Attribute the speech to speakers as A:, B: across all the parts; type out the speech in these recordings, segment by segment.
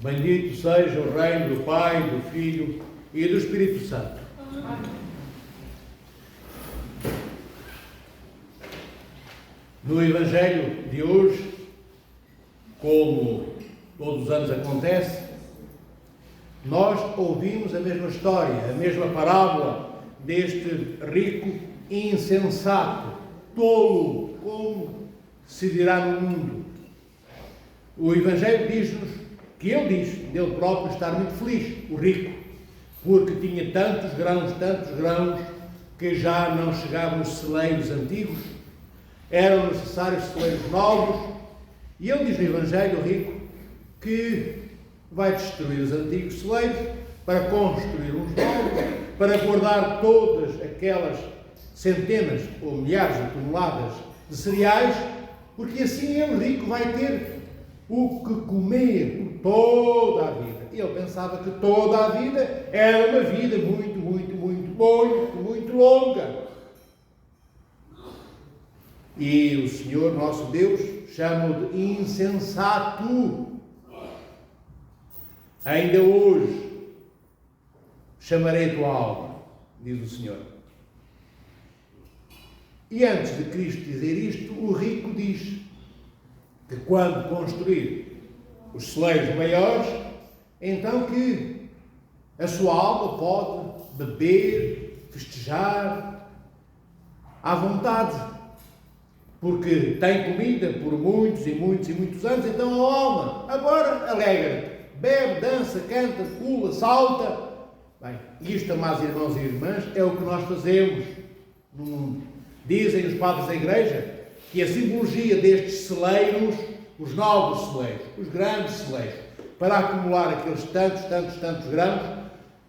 A: Bendito seja o reino do Pai, do Filho e do Espírito Santo. No Evangelho de hoje, como todos os anos acontece, nós ouvimos a mesma história, a mesma parábola deste rico insensato, tolo, como se dirá no mundo. O Evangelho diz-nos que ele diz dele próprio estar muito feliz, o rico, porque tinha tantos grãos, que já não chegavam os celeiros antigos, eram necessários celeiros novos, e ele diz no Evangelho, o rico, que vai destruir os antigos celeiros para construir uns novos, para guardar todas aquelas centenas ou milhares de toneladas de cereais, porque assim ele, rico, vai ter o que comer por toda a vida. Ele pensava que toda a vida era uma vida muito longa. E o Senhor, nosso Deus, chama-o de insensato. Ainda hoje chamarei a tua alma, diz o Senhor. E antes de Cristo dizer isto, o rico diz que quando construir os celeiros maiores, então que a sua alma pode beber, festejar à vontade, porque tem comida por muitos anos, então a alma agora alegra, bebe, dança, canta, pula, salta. Bem, isto, amados irmãos e irmãs, é o que nós fazemos no mundo. Dizem os padres da Igreja que a simbologia destes celeiros, os novos celeiros, os grandes celeiros, para acumular aqueles tantos grãos,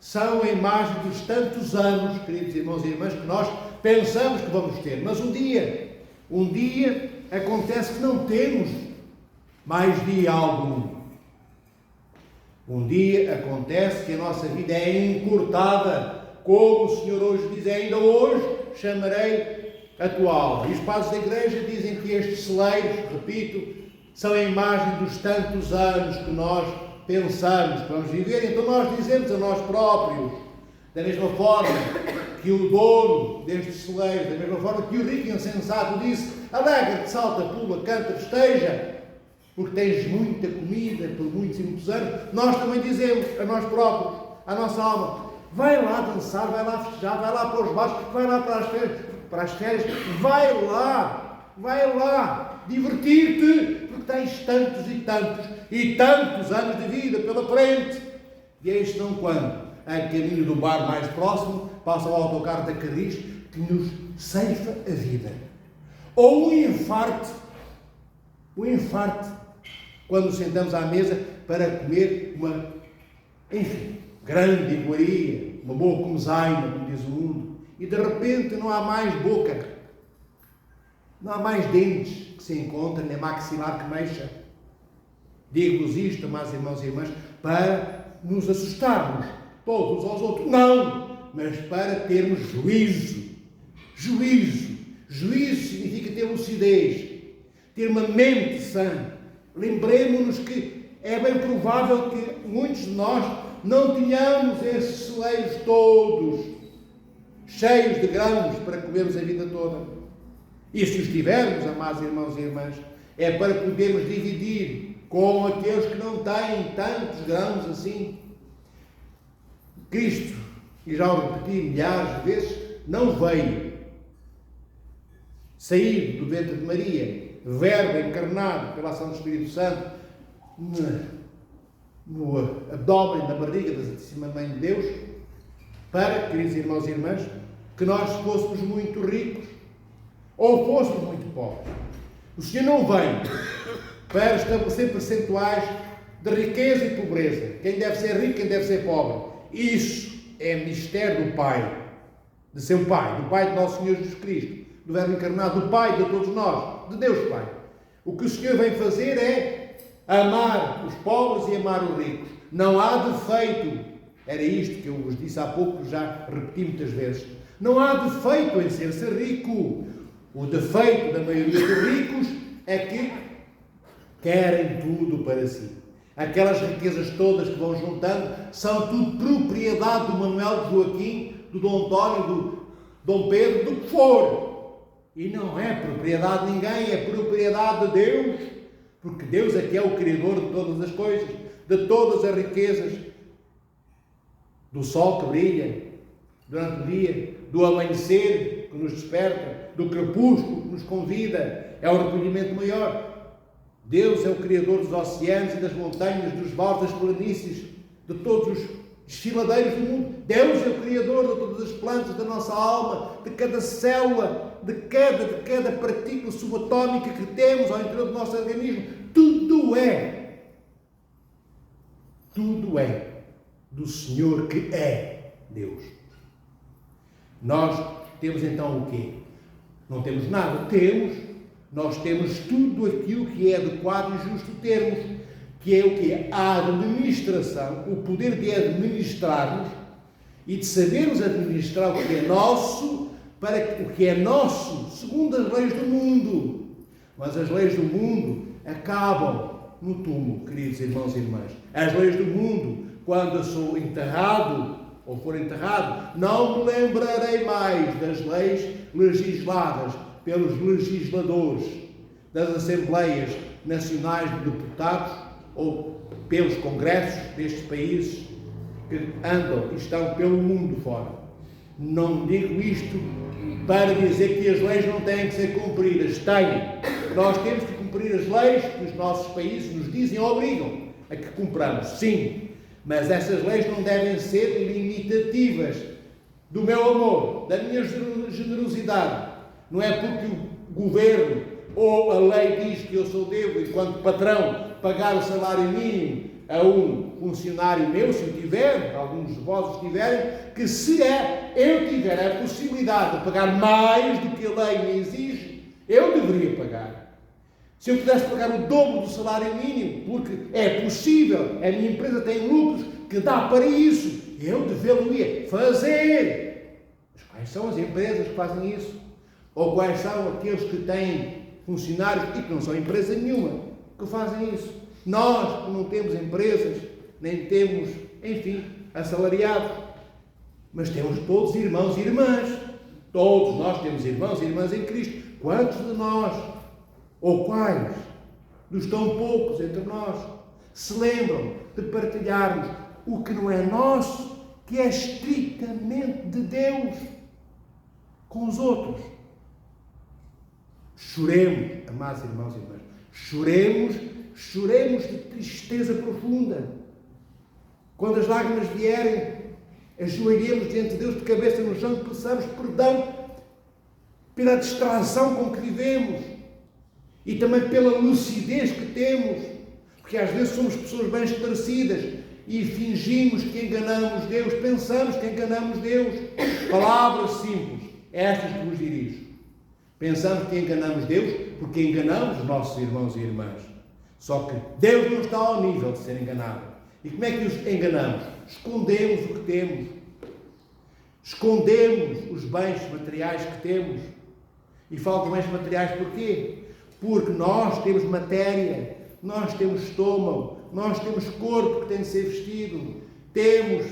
A: são a imagem dos tantos anos, queridos irmãos e irmãs, que nós pensamos que vamos ter. Mas um dia acontece que não temos mais dia algum. Um dia acontece que a nossa vida é encurtada, como o Senhor hoje diz, ainda hoje chamarei a tua alma. E os padres da Igreja dizem que estes celeiros, repito, são a imagem dos tantos anos que nós pensamos que vamos viver. Então nós dizemos a nós próprios, da mesma forma que o dono destes celeiros, da mesma forma que o rico insensato disse, alegra-te, salta, pula, canta, festeja, porque tens muita comida por muitos anos, nós também dizemos a nós próprios, à nossa alma, vai lá dançar, vai lá festejar, vai lá para os bares, vai lá para as férias, vai lá divertir-te, porque tens tantos anos de vida pela frente. E eis não quando, a caminho do bar mais próximo, passa o autocarro da Carris que nos ceifa a vida. Ou o infarto, quando nos sentamos à mesa para comer uma, grande iguaria, uma boa comezaina, como diz o mundo, e de repente não há mais boca, não há mais dentes que se encontram, nem maxilar que mexa. Digo-vos isto, meus irmãos e irmãs, para nos assustarmos todos uns aos outros. Não, mas para termos juízo. Juízo significa ter lucidez, ter uma mente sã. Lembremos-nos que é bem provável que muitos de nós não tenhamos esses celeiros todos cheios de grãos para comermos a vida toda. E se os tivermos, amados irmãos e irmãs, é para podermos dividir com aqueles que não têm tantos grãos assim. Cristo, e já o repeti milhares de vezes, não veio sair do ventre de Maria, Verbo encarnado pela ação do Espírito Santo, no abdômen, na barriga da Santíssima Mãe de Deus, para, queridos irmãos e irmãs, que nós fôssemos muito ricos ou fôssemos muito pobres. O Senhor não vem para estabelecer percentuais de riqueza e pobreza. Quem deve ser rico, quem deve ser pobre. Isso é mistério do Pai, de seu Pai, do Pai de nosso Senhor Jesus Cristo, do Verbo encarnado, do Pai de todos nós, de Deus Pai. O que o Senhor vem fazer é amar os pobres e amar os ricos. Não há defeito. Era isto que eu vos disse há pouco, já repeti muitas vezes. Não há defeito em ser rico. O defeito da maioria dos ricos é que querem tudo para si. aquelas riquezas todas que vão juntando, são tudo propriedade do Manuel, do Joaquim, do Dom António, do Dom Pedro, do que for. E não é propriedade de ninguém, é propriedade de Deus, porque Deus é que é o Criador de todas as coisas, de todas as riquezas, do sol que brilha durante o dia, do amanhecer que nos desperta, do crepúsculo que nos convida, é o recolhimento maior. Deus é o Criador dos oceanos e das montanhas, dos vales, das planícies, de todos os desfiladeiros do mundo. Deus é o Criador de todas as plantas da nossa alma, de cada célula, de cada partícula subatómica que temos ao interior do nosso organismo. Tudo é do Senhor, que é Deus. Nós temos então o quê? Não temos nada. Nós temos tudo aquilo que é adequado e justo termos, que é o quê? A administração, o poder de administrarmos e de sabermos administrar o que é nosso, para o que é nosso, segundo as leis do mundo. Mas as leis do mundo acabam no túmulo, queridos irmãos e irmãs. As leis do mundo, quando eu sou enterrado, ou for enterrado, não me lembrarei mais das leis legisladas pelos legisladores das Assembleias Nacionais de Deputados ou pelos congressos destes países que andam e estão pelo mundo fora. Não digo isto para dizer que as leis não têm que ser cumpridas. Têm. Nós temos que cumprir as leis que os nossos países nos dizem e obrigam a que cumpramos. Sim. Mas essas leis não devem ser limitativas do meu amor, da minha generosidade. Não é porque o governo ou a lei diz que eu devo, enquanto patrão, pagar o salário mínimo a um funcionário meu, se eu tiver, alguns de vós tiverem, que se eu tiver a possibilidade de pagar mais do que a lei me exige, eu deveria pagar. Se eu pudesse pagar o dobro do salário mínimo, porque é possível, a minha empresa tem lucros que dá para isso, eu devê-lo-ia fazer. Mas quais são as empresas que fazem isso? Ou quais são aqueles que têm funcionários e que não são empresa nenhuma que fazem isso? Nós, que não temos empresas, nem temos, enfim, assalariados, mas temos todos irmãos e irmãs. Todos nós temos irmãos e irmãs em Cristo. Quantos de nós, ou quais, dos tão poucos entre nós, se lembram de partilharmos o que não é nosso, que é estritamente de Deus, com os outros? Choremos, amados irmãos e irmãs, choremos de tristeza profunda. Quando as lágrimas vierem, ajoelhemos diante de Deus de cabeça no chão e peçamos perdão pela distração com que vivemos e também pela lucidez que temos, porque às vezes somos pessoas bem esclarecidas e fingimos que enganamos Deus, pensamos que enganamos Deus. Palavras simples, estas que vos dirijo. Pensamos que enganamos Deus porque enganamos os nossos irmãos e irmãs. Só que Deus não está ao nível de ser enganado. E como é que os enganamos? Escondemos o que temos. Escondemos os bens materiais que temos. E falo de bens materiais porquê? Porque nós temos matéria, nós temos estômago, nós temos corpo que tem de ser vestido, temos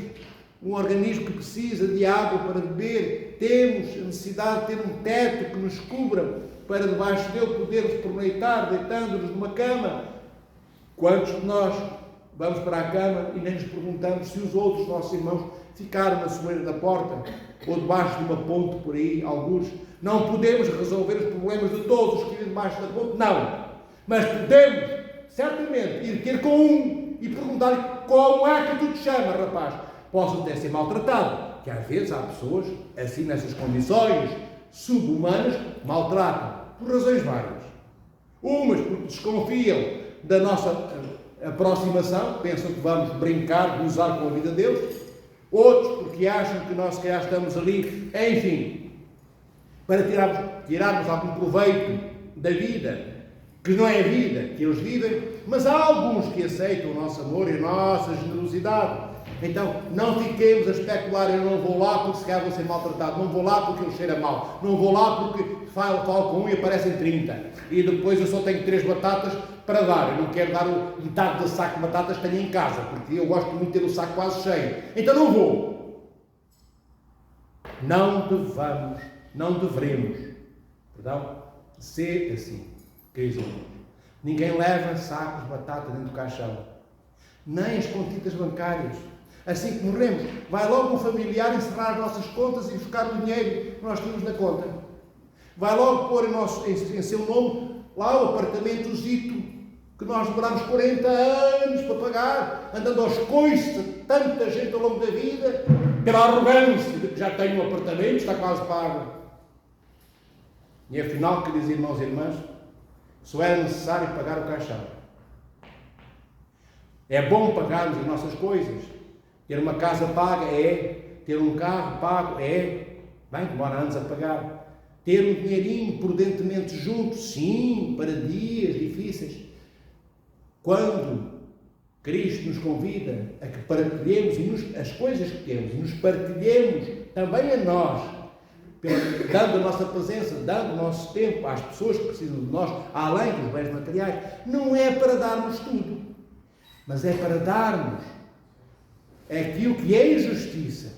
A: um organismo que precisa de água para beber, temos a necessidade de ter um teto que nos cubra para debaixo dele podermos pernoitar, deitando-nos numa cama. Quantos de nós vamos para a cama e nem nos perguntamos se os outros nossos irmãos ficaram na soleira da porta ou debaixo de uma ponte por aí, alguns? Não podemos resolver os problemas de todos os que vivem debaixo da ponte, não. Mas podemos, certamente, ir ter com um e perguntar-lhe como é que tu te chamas, rapaz. Posso até ser maltratado, que às vezes há pessoas, assim nessas condições subhumanas, maltratam, por razões várias. Umas porque desconfiam da nossa aproximação, pensam que vamos brincar, gozar com a vida deles. Outros porque acham que nós, se calhar, estamos ali, enfim, para tirarmos algum proveito da vida, que não é a vida que eles vivem, mas há alguns que aceitam o nosso amor e a nossa generosidade. Então, não fiquemos a especular, eu não vou lá porque se calhar vou ser maltratado, não vou lá porque ele cheira mal, não vou lá porque falo com um e aparecem 30, e depois eu só tenho 3 batatas para dar. Eu não quero dar metade do saco de batatas que tenho em casa, porque eu gosto muito de ter o saco quase cheio. Então não vou. Não devemos, ser assim, queridos irmãos. Ninguém leva sacos de batata dentro do caixão, nem as contitas bancárias. Assim que morremos, vai logo um familiar encerrar as nossas contas e buscar o dinheiro que nós tínhamos na conta. Vai logo pôr em seu nome lá o apartamentozito que nós demorámos 40 anos para pagar, andando aos coices de tanta gente ao longo da vida, pela arrogância de que já tenho um apartamento, está quase pago. E afinal, queridos irmãos e irmãs, só era necessário pagar o caixão. É bom pagarmos as nossas coisas. Ter uma casa paga é. Ter um carro pago é. Bem, demora anos a pagar. Ter um dinheirinho prudentemente junto, sim, para dias difíceis. Quando Cristo nos convida a que partilhemos as coisas que temos, e nos partilhemos também a nós, dando a nossa presença, dando o nosso tempo às pessoas que precisam de nós, além dos bens materiais, não é para darmos tudo, mas é para darmos aquilo que é injustiça.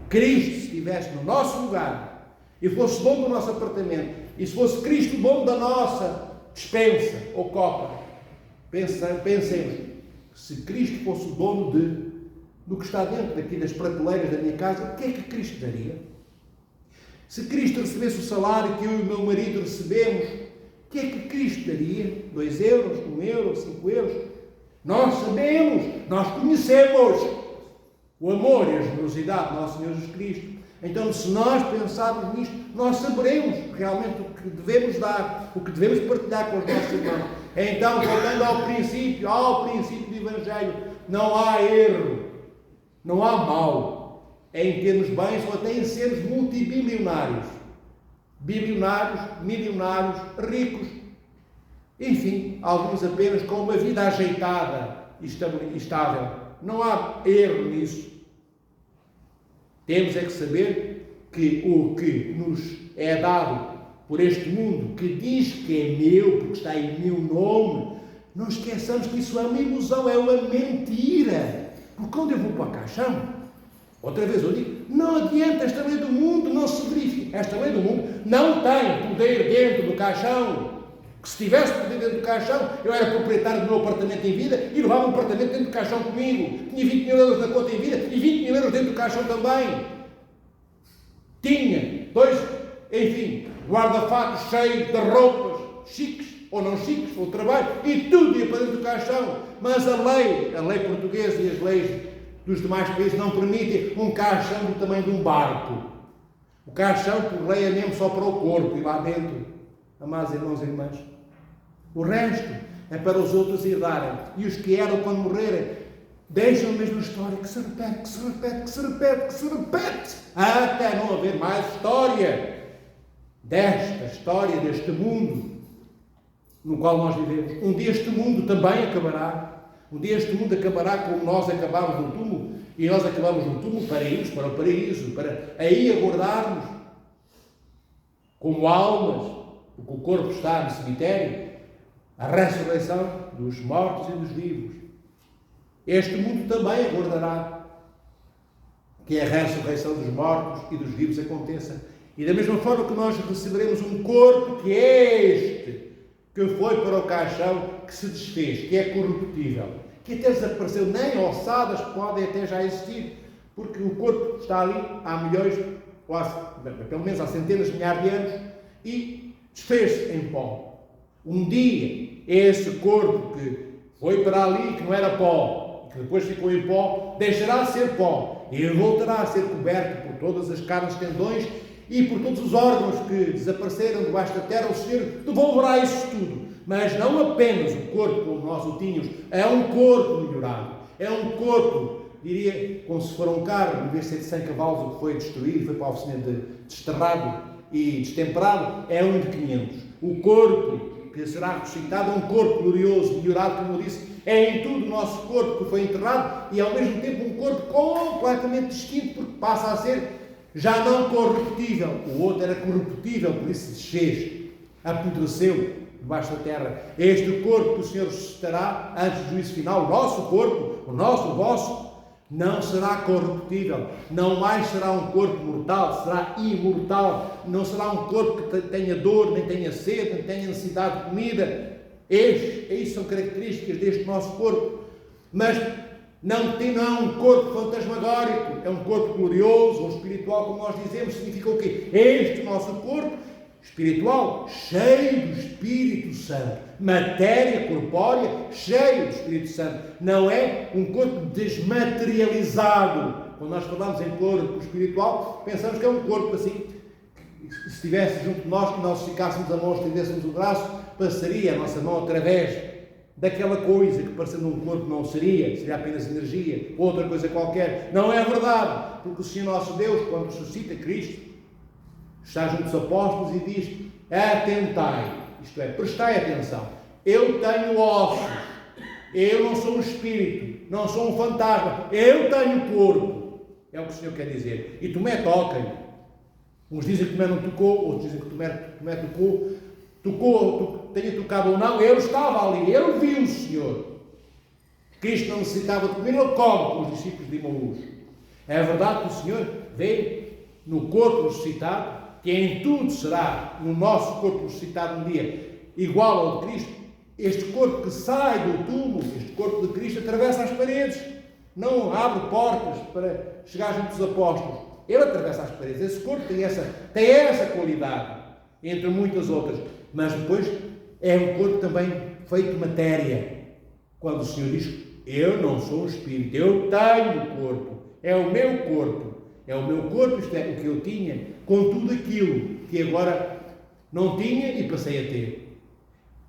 A: Cristo, se estivesse no nosso lugar e fosse dono do nosso apartamento, e se fosse Cristo dono da nossa despensa ou copa, pensemos, se Cristo fosse o dono do que está dentro daqui das prateleiras da minha casa, o que é que Cristo daria? Se Cristo recebesse o salário que eu e o meu marido recebemos, o que é que Cristo daria? 2 euros, 1 euro, 5 euros? Nós sabemos, nós conhecemos o amor e a generosidade do nosso Senhor Jesus Cristo. Então, se nós pensarmos nisto, nós saberemos realmente o que devemos dar, o que devemos partilhar com os nossos irmãos. Então, voltando ao princípio do Evangelho, não há erro, não há mal em termos bens ou até em sermos multibilionários. Bilionários, milionários, ricos. Enfim, alguns apenas com uma vida ajeitada e estável. Não há erro nisso. Temos é que saber que o que nos é dado por este mundo, que diz que é meu, porque está em meu nome, não esqueçamos que isso é uma ilusão, é uma mentira. Porque quando eu vou para o caixão, outra vez eu digo, não adianta, esta lei do mundo não se verifica. Esta lei do mundo não tem poder dentro do caixão. Que se tivesse poder dentro do caixão, eu era proprietário do meu apartamento em vida e levava um apartamento dentro do caixão comigo. Tinha 20 mil euros na conta em vida e 20 mil euros dentro do caixão também. Tinha 2, enfim, guarda-fatos cheios de roupas chiques ou não chiques, ou trabalho, e tudo ia para dentro do caixão. Mas a lei portuguesa e as leis dos demais países não permitem um caixão do tamanho de um barco. O caixão, por lei, é mesmo só para o corpo e lá dentro, amados irmãos e irmãs. O resto é para os outros herdarem. E os que eram quando morrerem, deixam a mesma história que se repete, até não haver mais história desta história, deste mundo no qual nós vivemos. Um dia este mundo também acabará. Um dia este mundo acabará como nós acabámos no túmulo. E nós acabamos no túmulo para irmos para o paraíso, para aí aguardarmos como almas, porque o corpo está no cemitério, a ressurreição dos mortos e dos vivos. Este mundo também aguardará que a ressurreição dos mortos e dos vivos aconteça. E da mesma forma que nós receberemos um corpo que é este, que foi para o caixão, que se desfez, que é corruptível, que até desapareceu, nem ossadas podem até já existir, porque o corpo está ali há milhões, ou pelo menos há centenas de milhares de anos, e desfez-se em pó. Um dia, esse corpo que foi para ali, que não era pó, que depois ficou em pó, deixará de ser pó, e voltará a ser coberto por todas as carnes, tendões, e por todos os órgãos que desapareceram debaixo da terra. O Senhor devolverá isso tudo. Mas não apenas o corpo como nós o tínhamos, é um corpo melhorado. É um corpo, diria, como se for um carro, em vez de ser de 100 cavalos, o que foi destruído, foi para a oficina desterrado e destemperado, é um de 500. O corpo que será ressuscitado é um corpo glorioso, melhorado, como eu disse, é em tudo o nosso corpo que foi enterrado e ao mesmo tempo um corpo completamente distinto, porque passa a ser já não corruptível. O outro era corruptível, por isso se desfez, apodreceu, debaixo da terra. Este corpo que o Senhor ressuscitará antes do juízo final, o nosso corpo, o nosso, o vosso, não será corruptível, não mais será um corpo mortal, será imortal, não será um corpo que tenha dor, nem tenha sede, nem tenha necessidade de comida. Estas são características deste nosso corpo, mas não é um corpo fantasmagórico, é um corpo glorioso ou espiritual, como nós dizemos. Significa o quê? Este nosso corpo espiritual, cheio do Espírito Santo, matéria corpórea, cheio do Espírito Santo, não é um corpo desmaterializado. Quando nós falamos em corpo espiritual, pensamos que é um corpo assim, que se estivesse junto de nós, que nós ficássemos a mão, estendêssemos o braço, passaria a nossa mão através daquela coisa que parecendo um corpo não seria apenas energia, outra coisa qualquer. Não é verdade, porque o Senhor nosso Deus, quando ressuscita Cristo, está junto dos apóstolos e diz: atentai, isto é, prestai atenção, eu tenho ossos, eu não sou um espírito, não sou um fantasma, eu tenho corpo, é o que o Senhor quer dizer. E Tomé toca-lhe. Uns dizem que Tomé não tocou, outros dizem que Tomé tocou, tenha tocado ou não, ele estava ali, ele viu o Senhor. Cristo não necessitava de comer, ele come com os discípulos de Emaús. É verdade que o Senhor veio no corpo ressuscitado, que em tudo será, no nosso corpo ressuscitado um dia, igual ao de Cristo. Este corpo que sai do túmulo, este corpo de Cristo, atravessa as paredes, não abre portas para chegar junto dos apóstolos. Ele atravessa as paredes. Esse corpo tem essa qualidade, entre muitas outras, mas depois é um corpo também feito de matéria. Quando o Senhor diz: eu não sou um espírito, eu tenho corpo, é o meu corpo. É o meu corpo, isto é, o que eu tinha, com tudo aquilo que agora não tinha e passei a ter.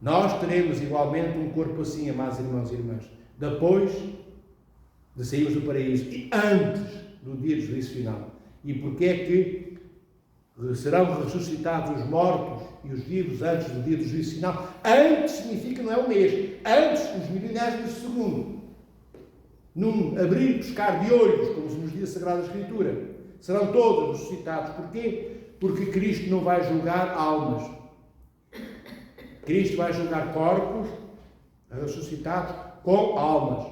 A: Nós teremos igualmente um corpo assim, amados irmãos e irmãs, depois de sairmos do paraíso e antes do dia do juízo final. E porque é que serão ressuscitados os mortos e os vivos antes do dia do juízo final? Antes significa não é um mês, antes os milionários do segundo. Num abrir e pescar de olhos, como se nos diz a Sagrada Escritura, serão todos ressuscitados. Porquê? Porque Cristo não vai julgar almas. Cristo vai julgar corpos ressuscitados com almas.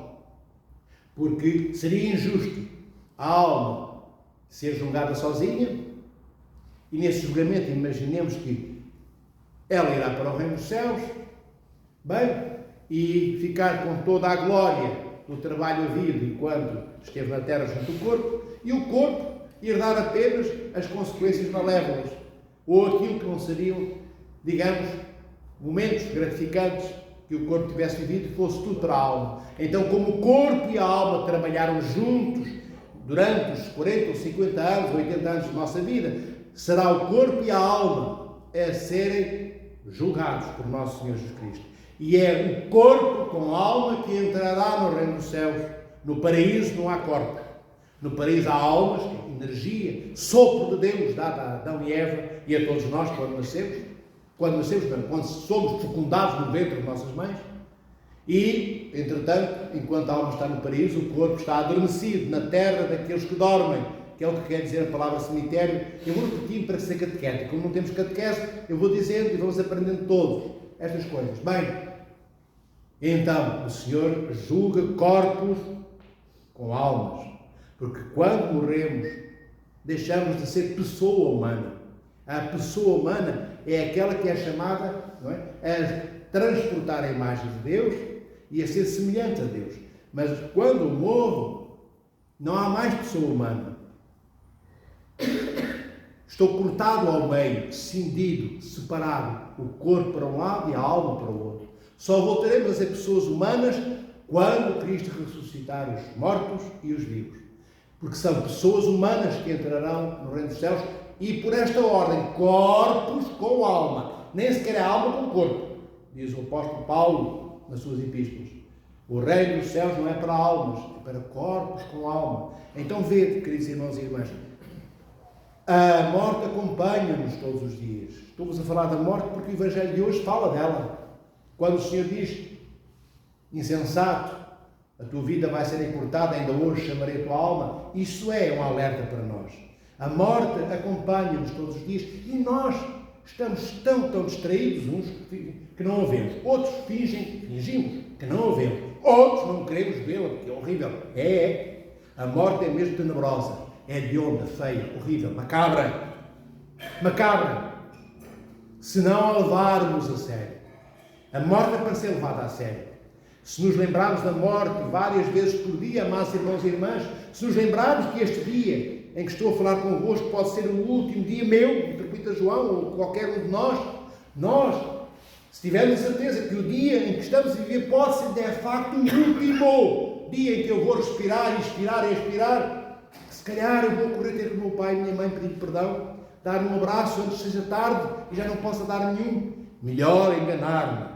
A: Porque seria injusto a alma ser julgada sozinha, e nesse julgamento imaginemos que ela irá para o reino dos céus, bem, e ficar com toda a glória do trabalho havido enquanto esteve na terra junto ao corpo, e o corpo herdar apenas as consequências malévolas, ou aquilo que não seriam, digamos, momentos gratificantes que o corpo tivesse vivido e fosse tudo para a alma. Então, como o corpo e a alma trabalharam juntos durante os 40 ou 50 anos, ou 80 anos de nossa vida, será o corpo e a alma a serem julgados por nosso Senhor Jesus Cristo. E é o corpo com a alma que entrará no reino dos céus. No paraíso não há corpos. No paraíso há almas, energia, sopro de Deus dado a Adão e Eva e a todos nós quando somos fecundados no ventre de nossas mães. E, entretanto, enquanto a alma está no paraíso, o corpo está adormecido na terra daqueles que dormem, que é o que quer dizer a palavra cemitério. Eu vou repetir para ser catequético. Como não temos catequese, eu vou dizendo e vamos aprendendo todos estas coisas. Bem, então o Senhor julga corpos com almas, porque quando morremos deixamos de ser pessoa humana. A pessoa humana é aquela que é chamada, não é, a transportar a imagem de Deus e a ser semelhante a Deus. Mas quando morro, não há mais pessoa humana. Estou cortado ao meio, cindido, separado, o corpo para um lado e a alma para o outro. Só voltaremos a ser pessoas humanas quando Cristo ressuscitar os mortos e os vivos. Porque são pessoas humanas que entrarão no reino dos céus, e por esta ordem, corpos com alma. Nem sequer é alma com corpo, diz o apóstolo Paulo nas suas epístolas. O reino dos céus não é para almas, é para corpos com alma. Então vede, queridos irmãos e irmãs, a morte acompanha-nos todos os dias. Estou-vos a falar da morte porque o Evangelho de hoje fala dela. Quando o Senhor diz: insensato, a tua vida vai ser encurtada, ainda hoje chamarei a tua alma. Isso é um alerta para nós. A morte acompanha-nos todos os dias e nós estamos tão distraídos, uns que não a vemos. Outros fingimos que não a vemos. Outros não queremos vê-la, porque é horrível. A morte é mesmo tenebrosa. É hedionda, feia, horrível, macabra. Macabra. Se não a levarmos a sério. A morte é para ser levada a sério. Se nos lembrarmos da morte várias vezes por dia, amados irmãos e irmãs, se nos lembrarmos que este dia em que estou a falar convosco pode ser o último dia meu, interpreta João, ou qualquer um de nós, se tivermos certeza que o dia em que estamos a viver pode ser, de facto, o último dia em que eu vou respirar, inspirar e expirar, que se calhar eu vou correr ter com o meu pai e minha mãe pedir perdão, dar-lhe um abraço antes que seja tarde e já não possa dar nenhum. Melhor enganar-me,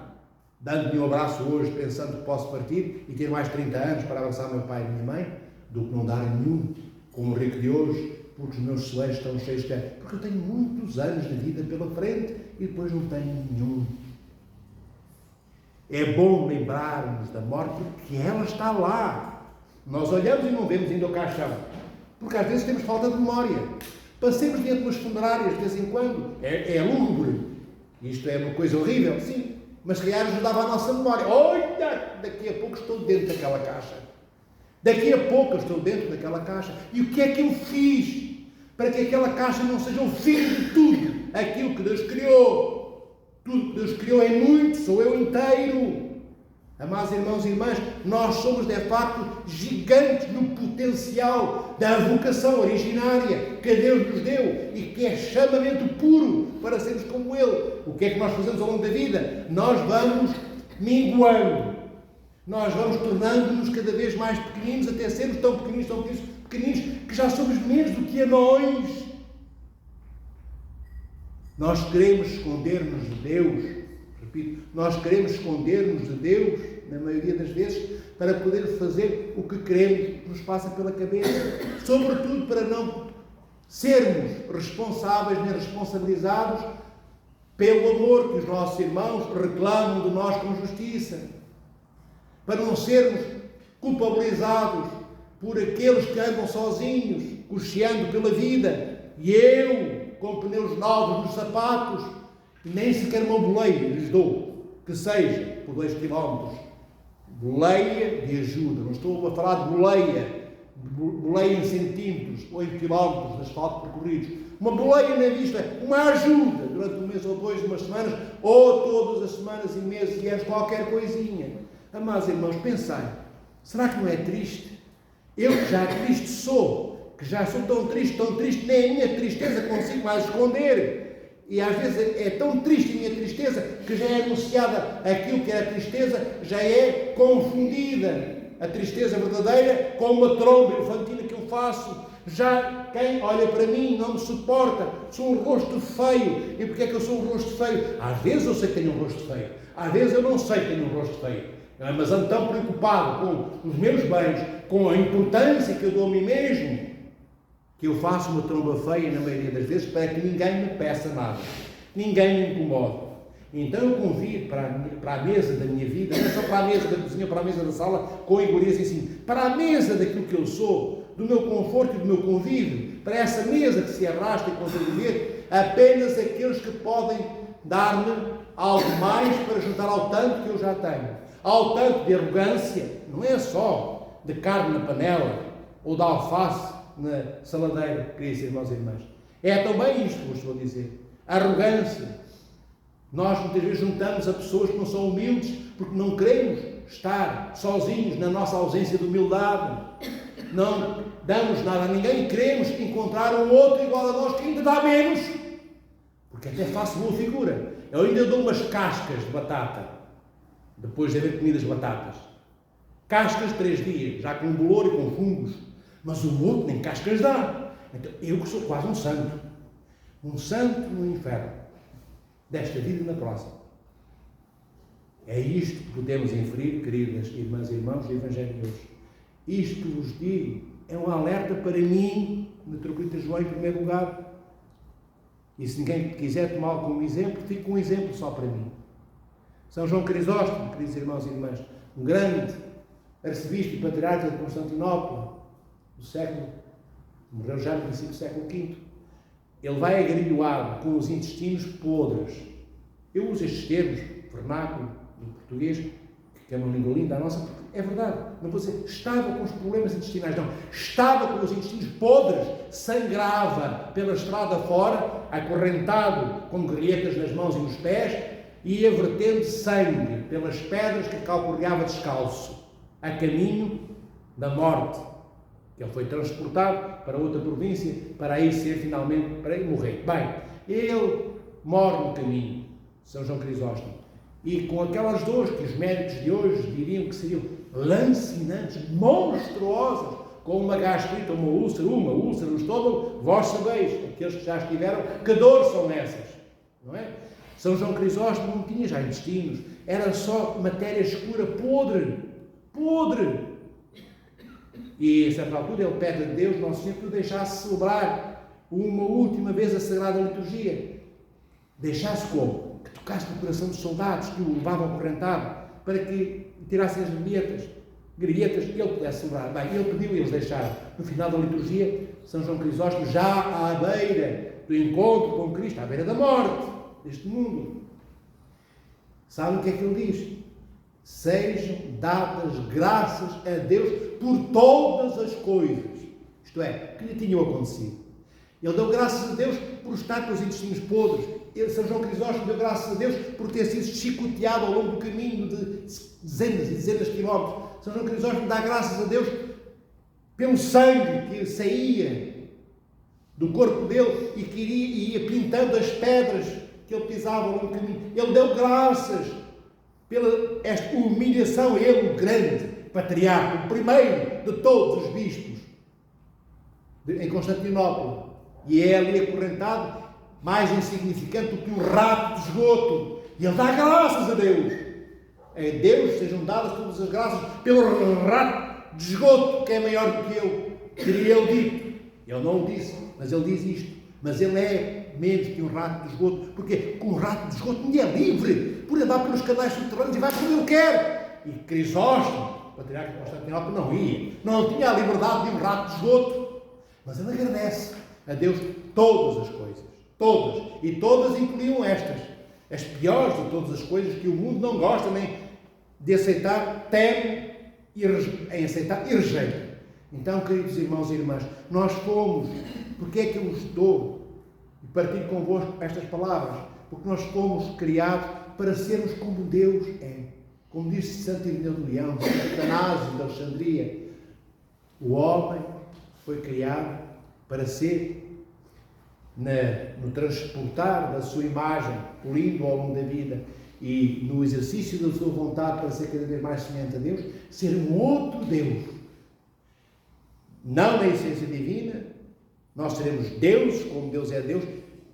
A: dando-lhe um abraço hoje, pensando que posso partir e ter mais 30 anos para abraçar meu pai e minha mãe, do que não dar nenhum, como o rico de hoje, porque os meus celeiros estão cheios de terra. Porque eu tenho muitos anos de vida pela frente e depois não tenho nenhum. É bom lembrarmos da morte porque ela está lá. Nós olhamos e não vemos ainda o caixão. Porque às vezes temos falta de memória. Passemos diante de umas funerárias de vez em quando. É lúgubre. Isto é uma coisa horrível, sim. Mas se calhar ajudava a nossa memória. Olha, daqui a pouco estou dentro daquela caixa. Daqui a pouco eu estou dentro daquela caixa. E o que é que eu fiz para que aquela caixa não seja o fim de tudo aquilo que Deus criou? Tudo que Deus criou é muito, sou eu inteiro. Amados irmãos e irmãs, nós somos de facto gigantes no potencial da vocação originária que Deus nos deu e que é chamamento puro para sermos como Ele. O que é que nós fazemos ao longo da vida? Nós vamos minguando. Nós vamos tornando-nos cada vez mais pequeninos, até sermos tão pequeninos, que já somos menos do que anões. Nós queremos esconder-nos de Deus, repito, nós queremos esconder-nos de Deus, na maioria das vezes, para poder fazer o que queremos, que nos passa pela cabeça, sobretudo para não sermos responsáveis nem responsabilizados pelo amor que os nossos irmãos reclamam de nós com justiça, para não sermos culpabilizados por aqueles que andam sozinhos, cocheando pela vida, e eu, com pneus novos nos sapatos, nem sequer uma boleia lhes dou, que seja por 2 km. Boleia de ajuda, não estou a falar de boleia em centímetros ou em quilómetros de asfalto percorridos. Uma boleia na vista, uma ajuda durante um mês ou 2, umas semanas, ou todas as semanas e meses e anos, qualquer coisinha. Amados irmãos, pensai, será que não é triste? Eu que já triste sou, que já sou tão triste, nem a minha tristeza consigo mais esconder. E às vezes é tão triste a minha tristeza que já é anunciada aquilo que era tristeza, já é confundida. A tristeza verdadeira com uma tromba infantil que eu faço. Já quem olha para mim não me suporta. Sou um rosto feio. E porquê é que eu sou um rosto feio? Às vezes eu sei que tenho um rosto feio. Às vezes eu não sei que tenho um rosto feio. Mas ando tão preocupado com os meus bens, com a importância que eu dou a mim mesmo, que eu faço uma tromba feia na maioria das vezes para que ninguém me peça nada, ninguém me incomode. Então eu convido para a mesa da minha vida, não é só para a mesa da cozinha, para a mesa da sala, com iguarias assim, para a mesa daquilo que eu sou, do meu conforto e do meu convívio, para essa mesa que se arrasta e contribuir, apenas aqueles que podem dar-me algo mais para juntar ao tanto que eu já tenho. Ao tanto de arrogância, não é só de carne na panela ou de alface na saladeira, queridos irmãos e irmãs. É também isto que eu estou a dizer. A arrogância. Nós muitas vezes juntamos a pessoas que não são humildes porque não queremos estar sozinhos na nossa ausência de humildade. Não damos nada a ninguém e queremos encontrar um outro igual a nós que ainda dá menos. Porque até faço boa figura. Eu ainda dou umas cascas de batata depois de haver comido as batatas. Cascas 3 dias, já com bolor e com fungos. Mas o outro nem cascas dá. Então, eu que sou quase um santo no inferno, desta vida e na próxima. É isto que podemos inferir, queridas irmãs e irmãos do Evangelho de hoje. Isto que vos digo é um alerta para mim, metropolita João, em primeiro lugar. E se ninguém quiser tomá-lo como exemplo, fica um exemplo só para mim. São João Crisóstomo, queridos irmãos e irmãs, um grande arcebispo e patriarca de Constantinopla, do século, morreu já no princípio do século V. Ele vai agrilhoado com os intestinos podres. Eu uso estes termos vernáculo, do português, que é uma língua linda a nossa, é verdade, não vou dizer, estava com os problemas intestinais, não, estava com os intestinos podres, sangrava pela estrada fora, acorrentado com grietas nas mãos e nos pés, e ia vertendo sangue pelas pedras que calcorreava descalço, a caminho da morte, que ele foi transportado para outra província, para aí ser finalmente, para aí morrer. Bem, ele morre no caminho, São João Crisóstomo, e com aquelas dores que os médicos de hoje diriam que seriam lancinantes, monstruosas, com uma gastrite, uma úlcera no estômago, vós sabeis, aqueles que já estiveram, que dores são essas, não é? São João Crisóstomo não tinha já intestinos, era só matéria escura, podre. E a certa altura ele pede a Deus, Nosso Senhor, que o deixasse celebrar uma última vez a Sagrada Liturgia. Deixasse como? Que tocasse no coração dos soldados que o levavam acorrentado, para que tirassem as grietas, e ele pudesse celebrar. Bem, ele pediu e eles deixaram. No final da liturgia, São João Crisóstomo, já à beira do encontro com Cristo, à beira da morte deste mundo. Sabe o que é que ele diz? Sejam dadas graças a Deus por todas as coisas. Isto é, que lhe tinham acontecido. Ele deu graças a Deus por estar com os intestinos podres. São João Crisóstomo deu graças a Deus por ter sido chicoteado ao longo do caminho de dezenas e dezenas de quilómetros. São João Crisóstomo dá graças a Deus pelo sangue que saía do corpo dele e que ia pintando as pedras que ele pisava ao longo do caminho. Ele deu graças pela esta humilhação, ele, o grande patriarca, o primeiro de todos os bispos em Constantinopla, e é ali acorrentado, mais insignificante do que um rato de esgoto, e ele dá graças a Deus. A Deus sejam dadas todas as graças pelo rato de esgoto, que é maior do que eu, teria ele dito. Ele não o disse, mas ele diz isto. Mas ele é menos que um rato de esgoto. Porquê? Porque um rato de esgoto ninguém é livre por andar pelos canais subterrâneos e vai por onde ele quer. E Crisóstomo, o patriarca de Constantinopla, não ia. Não tinha a liberdade de um rato de esgoto. Mas ele agradece a Deus todas as coisas. Todas. E todas incluíam estas. As piores de todas as coisas que o mundo não gosta nem de aceitar, teme em aceitar e rejeita. Então, queridos irmãos e irmãs, nós fomos, porque é que eu vos dou e partilho convosco estas palavras? Porque nós fomos criados para sermos como Deus é. Como disse Santo Irineu de Leão, Santo Atanásio de Alexandria, o homem foi criado para ser, no transportar da sua imagem, polindo ao longo da vida e no exercício da sua vontade para ser cada vez mais semelhante a Deus, ser um outro Deus. Não na essência divina, nós seremos Deus, como Deus é Deus,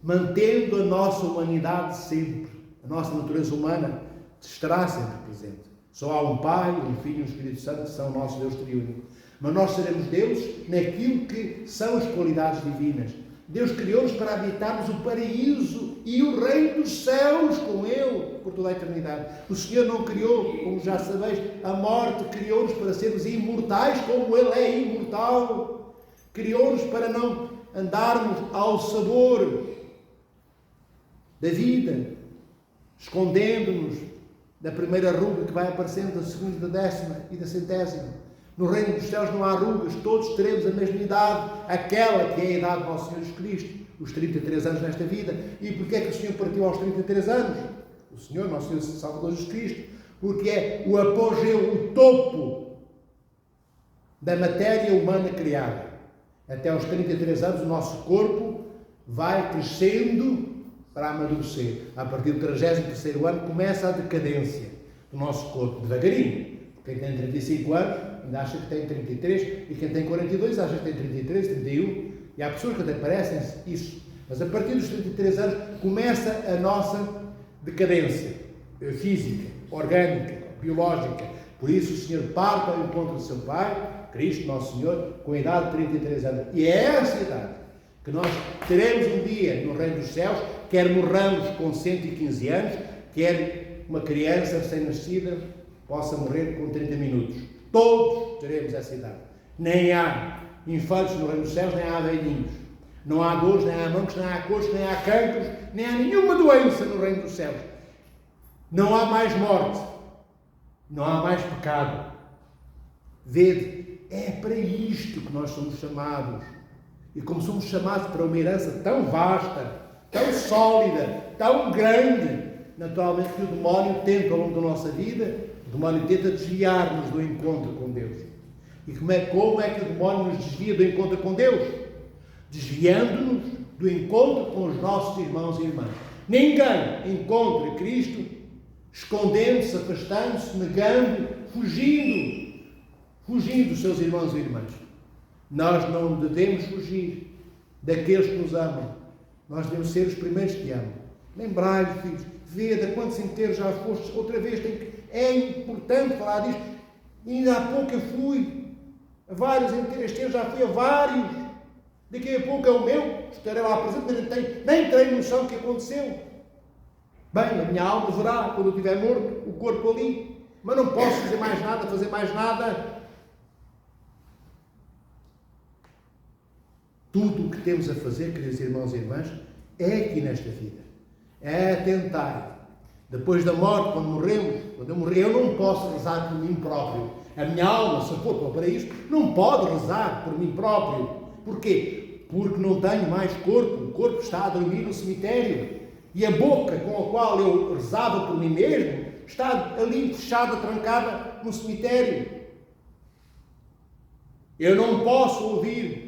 A: mantendo a nossa humanidade sempre. A nossa natureza humana estará sempre presente. Só há um Pai, um Filho e um Espírito Santo que são o nosso Deus triúnico. Mas nós seremos Deus naquilo que são as qualidades divinas. Deus criou-nos para habitarmos o paraíso e o reino dos céus com Ele por toda a eternidade. O Senhor não criou, como já sabeis, a morte, criou-nos para sermos imortais como Ele é imortal. Criou-nos para não andarmos ao sabor da vida, escondendo-nos da primeira ruga que vai aparecendo, da segunda, da décima e da centésima. No reino dos céus não há rugas, todos teremos a mesma idade, aquela que é a idade do nosso Senhor Jesus Cristo, os 33 anos nesta vida. E porquê é que o Senhor partiu aos 33 anos? O Senhor, nosso Senhor Salvador Jesus Cristo, porque é o apogeu, o topo da matéria humana criada. Até aos 33 anos o nosso corpo vai crescendo para amadurecer. A partir do 33º ano começa a decadência do nosso corpo, devagarinho. Quem tem 35 anos ainda acha que tem 33, e quem tem 42 acha que tem 33, 31, e há pessoas que até parecem isso. Mas a partir dos 33 anos começa a nossa decadência física, orgânica, biológica. Por isso o Senhor parte ao encontro do seu Pai, Cristo, nosso Senhor, com a idade de 33 anos. E é essa idade que nós teremos um dia no reino dos céus, quer morramos com 115 anos, quer uma criança recém-nascida possa morrer com 30 minutos. Todos teremos essa idade. Nem há infantes no reino dos céus, nem há velhinhos. Não há dores, nem há mancos, nem há coxos, nem há cancros, nem há nenhuma doença no reino dos céus. Não há mais morte. Não há mais pecado. Vede, é para isto que nós somos chamados. E como somos chamados para uma herança tão vasta, tão sólida, tão grande, naturalmente que o demónio tenta ao longo da nossa vida, o demónio tenta desviar-nos do encontro com Deus. E como é que o demónio nos desvia do encontro com Deus? Desviando-nos do encontro com os nossos irmãos e irmãs. Ninguém encontra Cristo escondendo-se, afastando-se, negando, fugindo dos seus irmãos e irmãs. Nós não devemos fugir daqueles que nos amam. Nós devemos ser os primeiros que amam. Lembrai-vos, filhos, vede a quantos inteiros já fostes. Outra vez, é importante falar disto. Ainda há pouco eu fui a vários inteiros. Este ano já fui a vários. Daqui a pouco é o meu. Estarei lá presente, nem tenho noção do que aconteceu. Bem, a minha alma verá quando eu estiver morto, o corpo ali. Mas não posso fazer mais nada. Tudo o que temos a fazer, queridos irmãos e irmãs, é aqui nesta vida. É tentar. Depois da morte, quando eu morrer, eu não posso rezar por mim próprio. A minha alma, se for para o paraíso, não pode rezar por mim próprio. Porquê? Porque não tenho mais corpo. O corpo está a dormir no cemitério. E a boca com a qual eu rezava por mim mesmo está ali fechada, trancada no cemitério. Eu não posso ouvir.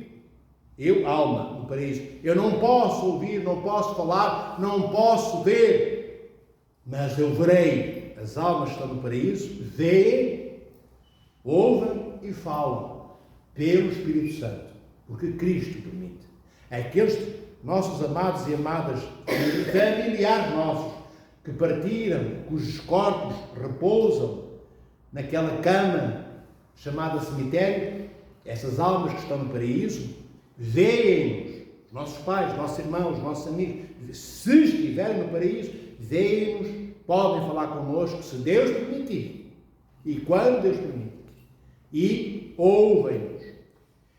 A: Eu, alma, no paraíso, eu não posso ouvir, não posso falar, não posso ver, mas eu verei. As almas que estão no paraíso veem, ouvem e falam pelo Espírito Santo, porque Cristo permite. Aqueles nossos amados e amadas, familiares nossos, que partiram, cujos corpos repousam naquela cama chamada cemitério, essas almas que estão no paraíso, veem-nos, os nossos pais, os nossos irmãos, os nossos amigos, se estiverem no paraíso, veem-nos, podem falar connosco, se Deus permitir, e quando Deus permite, e ouvem-nos,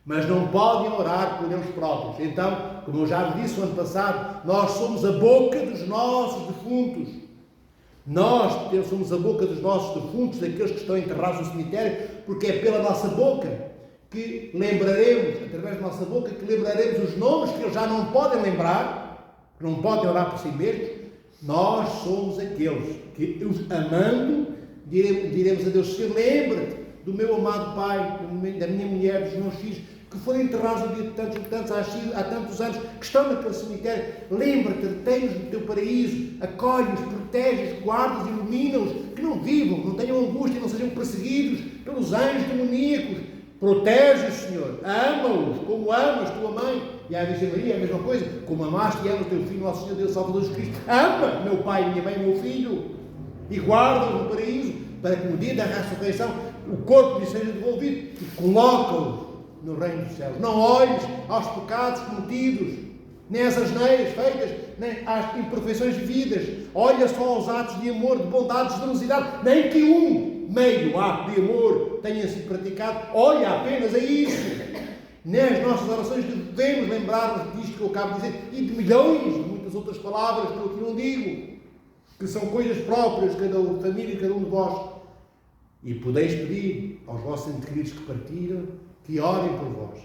A: mas não podem orar por eles próprios. Então, como eu já vos disse no ano passado, nós somos a boca dos nossos defuntos. Nós somos a boca dos nossos defuntos, daqueles que estão enterrados no cemitério, porque é pela nossa boca que lembraremos, através da nossa boca, que lembraremos os nomes que eles já não podem lembrar, que não podem orar por si mesmos. Nós somos aqueles que, os amando, diremos a Deus: Senhor, lembra-te do meu amado pai, da minha mulher, dos meus filhos, que foram enterrados no dia de tantos, há tantos anos, que estão naquele cemitério. Lembra-te, retém-os no teu paraíso, acolhe-os, protege-os, guarda-os, ilumina-os, que não vivam, não tenham angústia, não sejam perseguidos pelos anjos demoníacos. Protege-os, Senhor, ama-os como amas tua mãe. E a Virgem Maria é a mesma coisa, como amaste e amas o teu Filho, nosso Senhor Deus Salvador Jesus Cristo. Ama meu pai, minha mãe, meu filho, e guarda-os no paraíso, para que no dia da ressurreição o corpo lhe seja devolvido, e coloca-os no reino dos céus. Não olhes aos pecados cometidos, nem às asneiras feitas, nem às imperfeições vividas. Olha só aos atos de amor, de bondade, de generosidade, nem que um meio ato de amor tenha sido praticado. Olha apenas a isso. Nas nossas orações devemos lembrar-nos disto que eu acabo de dizer, e de milhões de muitas outras palavras que eu aqui não digo, que são coisas próprias de cada família e cada um de vós. E podeis pedir aos vossos entes queridos que partiram, que orem por vós.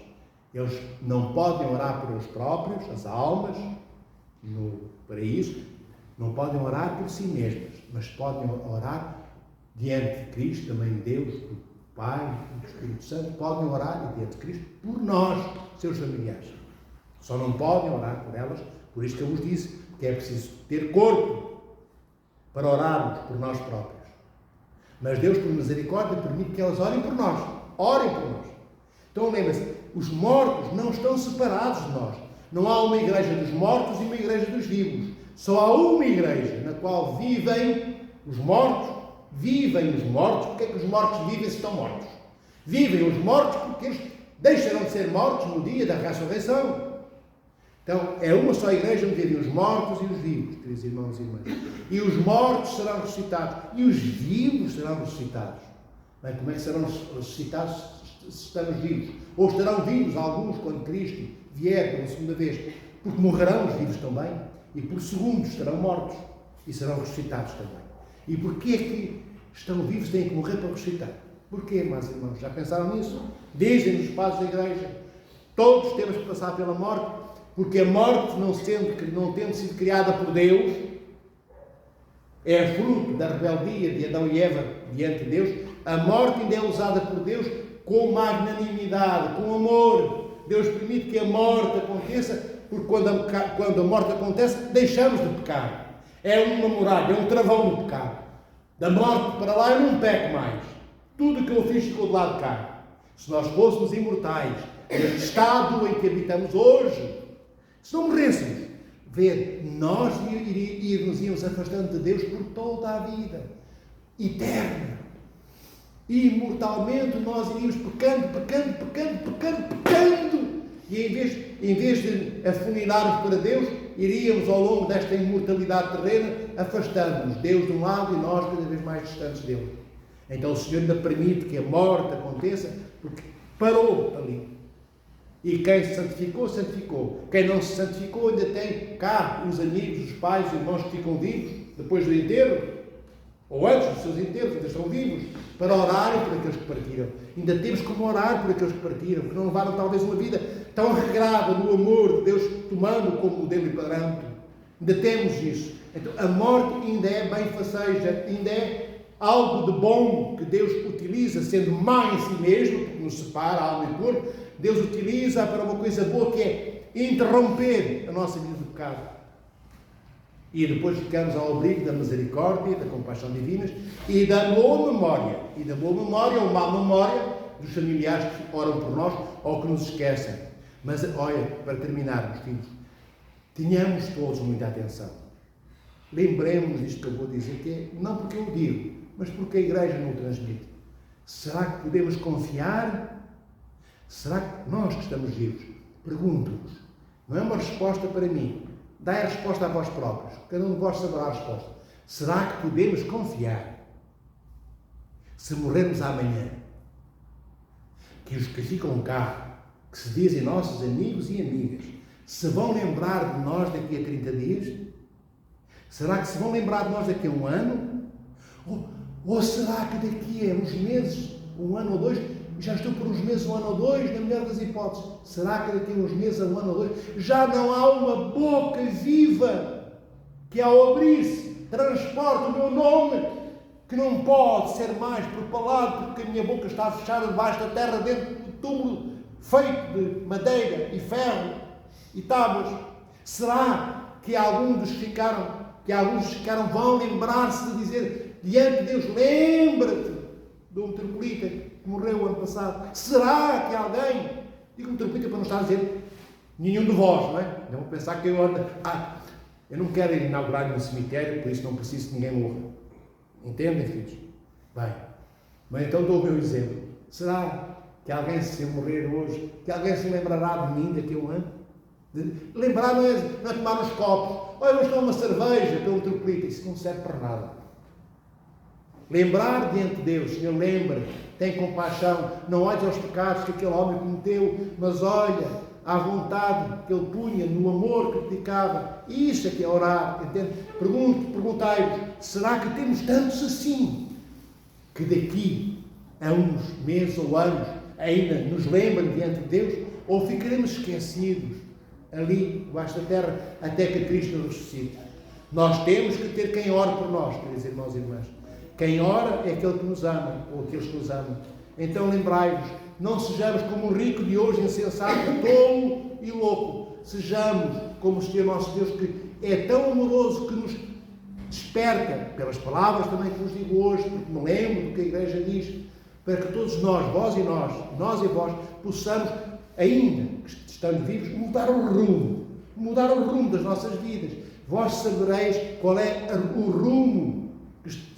A: Eles não podem orar por eles próprios, as almas, no paraíso, não podem orar por si mesmas, mas podem orar diante de Cristo, também Deus, do Pai e do Espírito Santo, podem orar diante de Cristo por nós, seus familiares. Só não podem orar por elas, por isso que eu vos disse que é preciso ter corpo para orarmos por nós próprios. Mas Deus, por misericórdia, permite que elas orem por nós. Orem por nós. Então lembre-se, os mortos não estão separados de nós. Não há uma igreja dos mortos e uma igreja dos vivos. Só há uma igreja na qual vivem os mortos. Vivem os mortos. Porque é que os mortos vivem se estão mortos? Vivem os mortos porque eles deixarão de ser mortos no dia da ressurreição. Então, é uma só igreja onde vivem os mortos e os vivos, queridos irmãos e irmãs. E os mortos serão ressuscitados. E os vivos serão ressuscitados. Bem, como é que serão ressuscitados se estamos vivos? Ou estarão vivos alguns quando Cristo vier pela segunda vez? Porque morrerão os vivos também. E por segundos estarão mortos. E serão ressuscitados também. E porquê é que estão vivos, têm que morrer para ressuscitar? Porquê, meus irmãos? Já pensaram nisso? Dizem os padres da Igreja, todos temos que passar pela morte, porque a morte, não tendo sido criada por Deus, é fruto da rebeldia de Adão e Eva diante de Deus. A morte ainda é usada por Deus com magnanimidade, com amor. Deus permite que a morte aconteça, porque quando a morte acontece, deixamos de pecar. É uma muralha, é um travão do pecado. Da morte para lá eu não peco mais. Tudo o que eu fiz ficou de lado de cá. Se nós fôssemos imortais, neste estado em que habitamos hoje, se não morrêssemos, nós nos íamos afastando de Deus por toda a vida eterna. Imortalmente nós iríamos pecando. E em vez de afunilarmos para Deus, iríamos ao longo desta imortalidade terrena afastando-nos. Deus de um lado e nós cada vez mais distantes dele. Então o Senhor ainda permite que a morte aconteça, porque parou ali. E quem se santificou, santificou. Quem não se santificou ainda tem cá os amigos, os pais, os irmãos que ficam vivos depois do enterro, ou antes dos seus enterros, ainda estão vivos, para orarem por aqueles que partiram. Ainda temos como orar por aqueles que partiram, que não levaram talvez uma vida tão regrada no amor de Deus, tomando como modelo e parâmetro. Ainda temos isso. Então a morte ainda é bem-faceja, ainda é algo de bom que Deus utiliza, sendo má em si mesmo, porque nos separa alma e corpo. Deus utiliza para uma coisa boa, que é interromper a nossa vida de pecado. E depois ficamos ao abrigo da misericórdia, da compaixão divinas e da boa memória. E da boa memória ou má memória dos familiares que oram por nós ou que nos esquecem. Mas, olha, para terminarmos, filhos, tenhamos todos muita atenção. Lembremos disto que eu vou dizer, que é, não porque eu digo, mas porque a Igreja não o transmite. Será que podemos confiar? Será que nós que estamos vivos? Pergunto-vos. Não é uma resposta para mim. Dai a resposta a vós próprios. Cada um de vós saberá a resposta. Será que podemos confiar? Se morrermos amanhã, que os que ficam cá, que se dizem nossos amigos e amigas, se vão lembrar de nós daqui a 30 dias? Será que se vão lembrar de nós daqui a um ano? Ou será que daqui a uns meses, um ano ou dois, já estou por uns meses, um ano ou dois, na melhor das hipóteses, será que daqui a uns meses, um ano ou dois, já não há uma boca viva que ao abrir-se transporta o meu nome, que não pode ser mais propalado porque a minha boca está fechada debaixo da terra, dentro do túmulo feito de madeira e ferro e tábuas? Será que alguns dos que ficaram vão lembrar-se de dizer diante de Deus, lembra-te do metropolita que morreu o ano passado? Será que alguém, digo metropolita para não estar a dizer nenhum de vós, não é? Não vou pensar que eu ando... eu não quero inaugurar nenhum cemitério, por isso não preciso que ninguém morra. Entendem, filhos? Bem, mas então dou o meu exemplo. Será que alguém, se eu morrer hoje, que alguém se lembrará de mim daqui a um ano? Lembrar não é tomar uns copos. Olha, vamos tomar uma cerveja pelo metropolita. Isso não serve para nada. Lembrar diante de Deus, Senhor, lembra, tem compaixão, não olhes aos pecados que aquele homem cometeu, mas olha à vontade que ele punha, no amor que dedicava. Isso é que é orar, entende? Perguntai-vos, será que temos tantos assim, que daqui a uns meses ou anos ainda nos lembram diante de Deus, ou ficaremos esquecidos ali debaixo da terra até que Cristo nos ressuscite? Nós temos que ter quem ore por nós, queridos irmãos e irmãs. Quem ora é aquele que nos ama, ou aqueles que nos amam. Então lembrai-vos, não sejamos como o rico de hoje, insensato, tolo e louco. Sejamos como o Senhor nosso Deus, que é tão amoroso, que nos desperta, pelas palavras também que vos digo hoje, porque me lembro do que a Igreja diz, para que todos nós, vós e nós e vós, possamos, ainda que estando vivos, mudar o rumo das nossas vidas. Vós sabereis qual é o rumo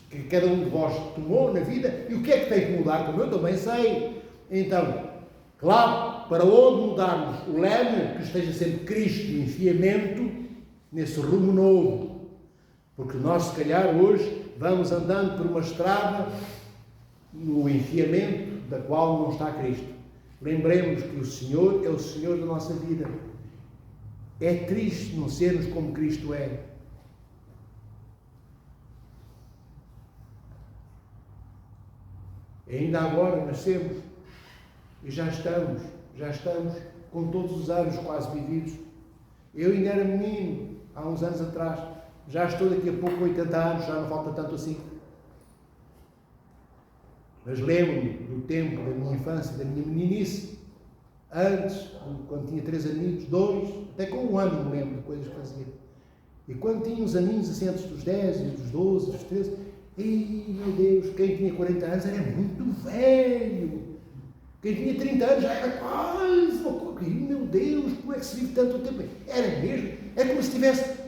A: que cada um de vós tomou na vida e o que é que tem que mudar, como eu também sei. Então, claro, para onde mudarmos o leme, que esteja sempre Cristo de enfiamento, nesse rumo novo. Porque nós, se calhar, hoje vamos andando por uma estrada no enfiamento da qual não está Cristo. Lembremos que o Senhor é o Senhor da nossa vida. É triste não sermos como Cristo é. Ainda agora nascemos e já estamos com todos os anos quase vividos. Eu ainda era menino, há uns anos atrás, já estou daqui a pouco com 80 anos, já não falta tanto assim. Mas lembro-me do tempo da minha infância, da minha meninice, antes, quando tinha 3 aninhos, 2, até com 1 ano me lembro de coisas que fazia. E quando tinha uns aninhos, assim, antes dos 10, dos 12, dos 13, ei, meu Deus, quem tinha 40 anos era muito velho. Quem tinha 30 anos já era quase uma coisa. Meu Deus, como é que se vive tanto tempo? Era mesmo. É como se estivesse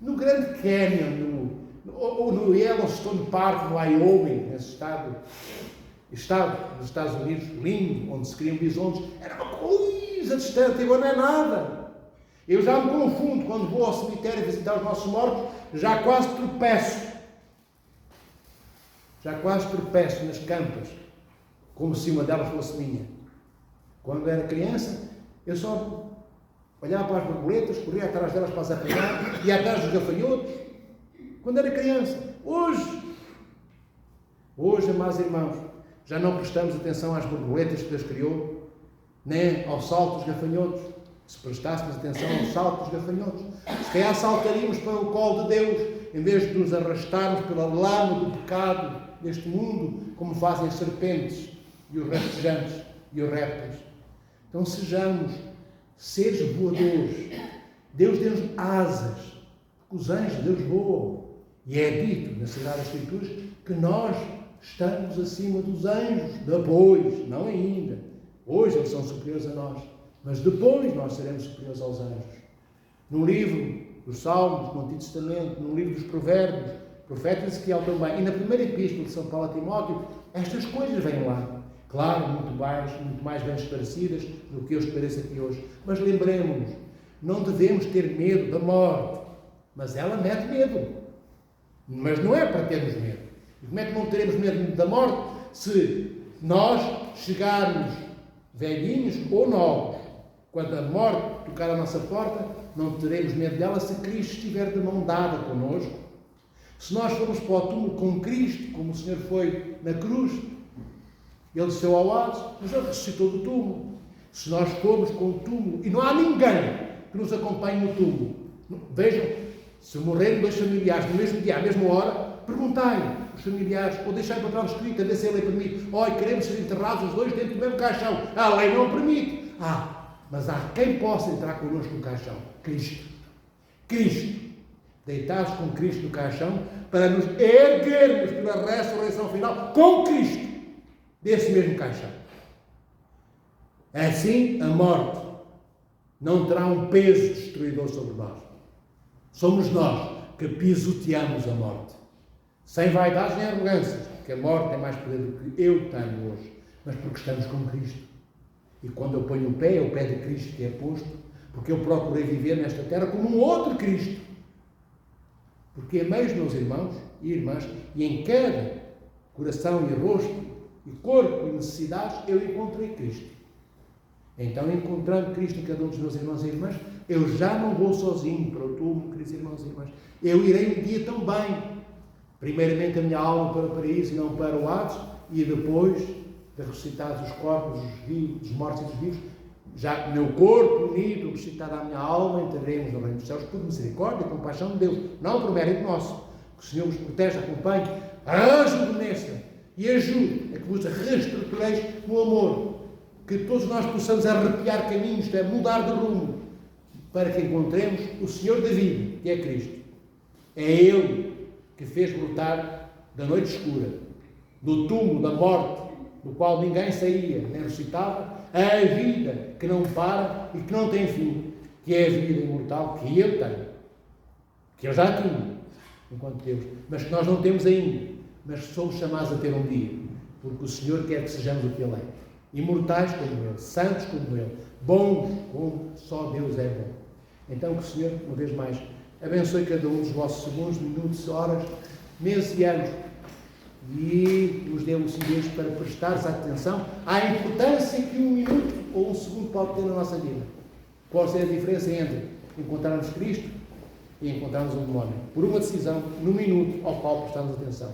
A: no Grand Canyon, ou no Yellowstone Park, no Wyoming, nesse estado dos Estados Unidos, lindo, onde se criam bisontes. Era uma coisa distante, agora não é nada. Eu já me confundo quando vou ao cemitério visitar os nossos mortos, já quase tropeço nas campas, como se uma delas fosse minha. Quando era criança, eu só olhava para as borboletas, corria atrás delas para as apanhar, ia atrás dos gafanhotos. Quando era criança. Hoje, amados irmãos, já não prestamos atenção às borboletas que Deus criou, nem ao salto dos gafanhotos. Se prestássemos atenção ao salto dos gafanhotos, se calhar saltaríamos para o colo de Deus, em vez de nos arrastarmos pela lama do pecado deste mundo, como fazem as serpentes e os rastejantes e os répteis. Então sejamos seres voadores. Deus deu-nos asas, porque os anjos de Deus voam. E é dito nas Sagradas Escrituras que nós estamos acima dos anjos, depois, não ainda. Hoje eles são superiores a nós, mas depois nós seremos superiores aos anjos. No livro dos Salmos, no Antigo Testamento, no livro dos Provérbios, profeta Ezequiel também, e na primeira epístola de São Paulo a Timóteo, estas coisas vêm lá. Claro, muito mais bem esclarecidas do que eu esclareço aqui hoje. Mas lembremos-nos, não devemos ter medo da morte, mas ela mete medo. Mas não é para termos medo. E como é que não teremos medo da morte se nós chegarmos velhinhos ou novos? Quando a morte tocar a nossa porta, não teremos medo dela se Cristo estiver de mão dada connosco. Se nós formos para o túmulo com Cristo, como o Senhor foi na cruz, Ele desceu ao Hades, mas Ele ressuscitou do túmulo. Se nós formos com o túmulo, e não há ninguém que nos acompanhe no túmulo, vejam, se morrerem 2 familiares no mesmo dia, à mesma hora, perguntai os familiares, ou deixai para trás escrito, a ver se a lei permite. Queremos ser enterrados os 2 dentro do mesmo caixão. A lei não permite. Mas há quem possa entrar connosco no caixão. Cristo. Deitados com Cristo no caixão, para nos erguermos pela ressurreição final com Cristo, desse mesmo caixão. Assim, a morte não terá um peso destruidor sobre nós. Somos nós que pisoteamos a morte. Sem vaidades nem arrogâncias, porque a morte tem mais poder do que eu tenho hoje, mas porque estamos com Cristo. E quando eu ponho o pé, é o pé de Cristo que é posto, porque eu procurei viver nesta terra como um outro Cristo. Porque amei os meus irmãos e irmãs, e em cada coração e rosto, e corpo e necessidades, eu encontrei Cristo. Então, encontrando Cristo em cada um dos meus irmãos e irmãs, eu já não vou sozinho para o túmulo, queridos irmãos e irmãs. Eu irei um dia também. Primeiramente a minha alma para o paraíso e não para o Hades, e depois de ressuscitados os corpos dos mortos e dos vivos, já meu corpo unido, ressuscitada a minha alma, entraremos no reino dos céus por misericórdia e compaixão de Deus, não por mérito nosso. Que o Senhor vos proteja, acompanhe, rejuvenesça e ajude a que vos reestrutureis no amor, que todos nós possamos arrepiar caminhos, isto é, mudar de rumo, para que encontremos o Senhor da vida, que é Cristo. É Ele que fez brotar da noite escura, do túmulo da morte, do qual ninguém saía, nem ressuscitava, a vida que não para e que não tem fim, que é a vida imortal que Ele tem, que Ele já tinha, enquanto Deus, mas que nós não temos ainda, mas que somos chamados a ter um dia, porque o Senhor quer que sejamos o que Ele é, imortais como Ele, santos como Ele, bons como só Deus é bom. Então que o Senhor, uma vez mais, abençoe cada um dos vossos segundos, minutos, horas, meses e anos, e nos dê lucidez para prestares atenção à importância que 1 minuto ou 1 segundo pode ter na nossa vida. Pode ser a diferença entre encontrarmos Cristo e encontrarmos um demónio, por uma decisão no minuto ao qual prestamos atenção.